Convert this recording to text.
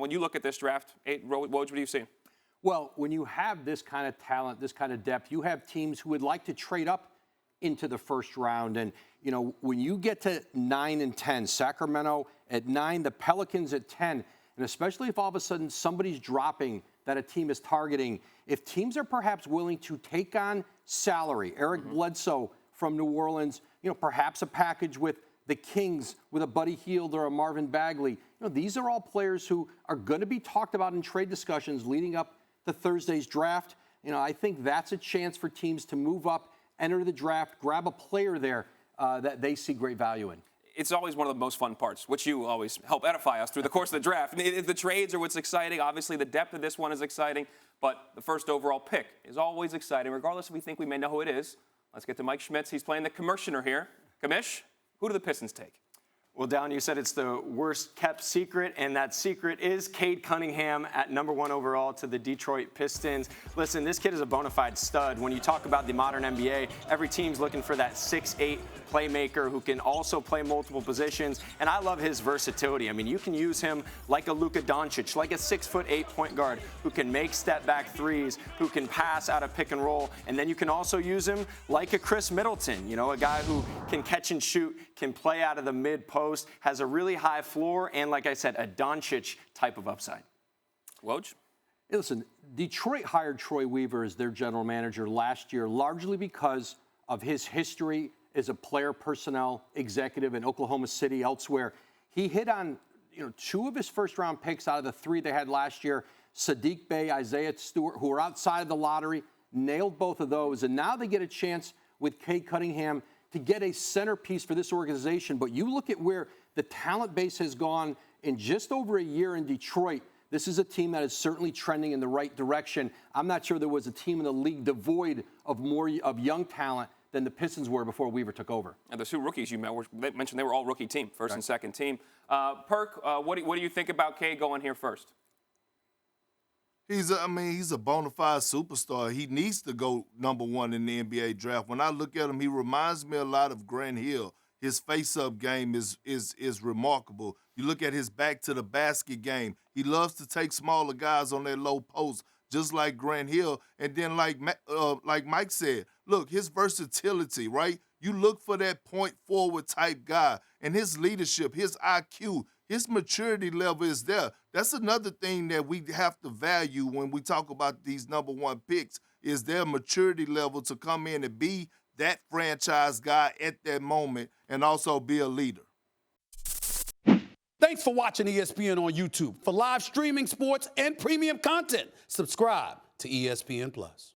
When you look at this draft, Woj, what do you see? Well, when you have this kind of talent, this kind of depth, you have teams who would like to trade up into the first round. And, you know, when you get to 9 and 10, Sacramento at 9, the Pelicans at 10, and especially if all of a sudden somebody's dropping that a team is targeting, if teams are perhaps willing to take on salary, Eric Bledsoe from New Orleans, you know, perhaps a package with the Kings with a Buddy Hield or a Marvin Bagley, you know, these are all players who are going to be talked about in trade discussions leading up to Thursday's draft. You know, I think that's a chance for teams to move up, enter the draft, grab a player there that they see great value in. It's always one of the most fun parts, which you always help edify us through the course of the draft. The trades are what's exciting. Obviously, the depth of this one is exciting, but the first overall pick is always exciting, regardless if we think we may know who it is. Let's get to Mike Schmitz. He's playing the commissioner here. Commish, who do the Pistons take? Well, Down, you said it's the worst kept secret, and that secret is Cade Cunningham at #1 overall to the Detroit Pistons. Listen, this kid is a bona fide stud. When you talk about the modern NBA, every team's looking for that 6'8" playmaker who can also play multiple positions, and I love his versatility. I mean, you can use him like a Luka Doncic, like a 6'8" point guard who can make step-back threes, who can pass out of pick and roll, and then you can also use him like a Chris Middleton, you know, a guy who can catch and shoot, can play out of the mid-post, has a really high floor, and like I said, a Doncic type of upside. Woj? Hey, listen, Detroit hired Troy Weaver as their general manager last year, largely because of his history as a player personnel executive in Oklahoma City, elsewhere. He hit on, you know, 2 of his first-round picks out of the 3 they had last year, Sadiq Bey, Isaiah Stewart, who were outside of the lottery, nailed both of those, and now they get a chance with Cade Cunningham to get a centerpiece for this organization. But you look at where the talent base has gone in just over a year in Detroit. This is a team that is certainly trending in the right direction. I'm not sure there was a team in the league devoid of young talent than the Pistons were before Weaver took over. And the 2 rookies you mentioned, they were all rookie team, first and second team. Perk, what do you think about Cade going here first? He's a bona fide superstar. He needs to go #1 in the NBA draft. When I look at him, he reminds me a lot of Grant Hill. His face-up game is remarkable. You look at his back to the basket game. He loves to take smaller guys on their low post, just like Grant Hill. And then like Mike said, look, his versatility, right? You look for that point forward type guy, and his leadership, his IQ, his maturity level is there. That's another thing that we have to value when we talk about these #1 picks, is their maturity level to come in and be that franchise guy at that moment and also be a leader. Thanks for watching ESPN on YouTube. For live streaming, sports, and premium content, subscribe to ESPN+.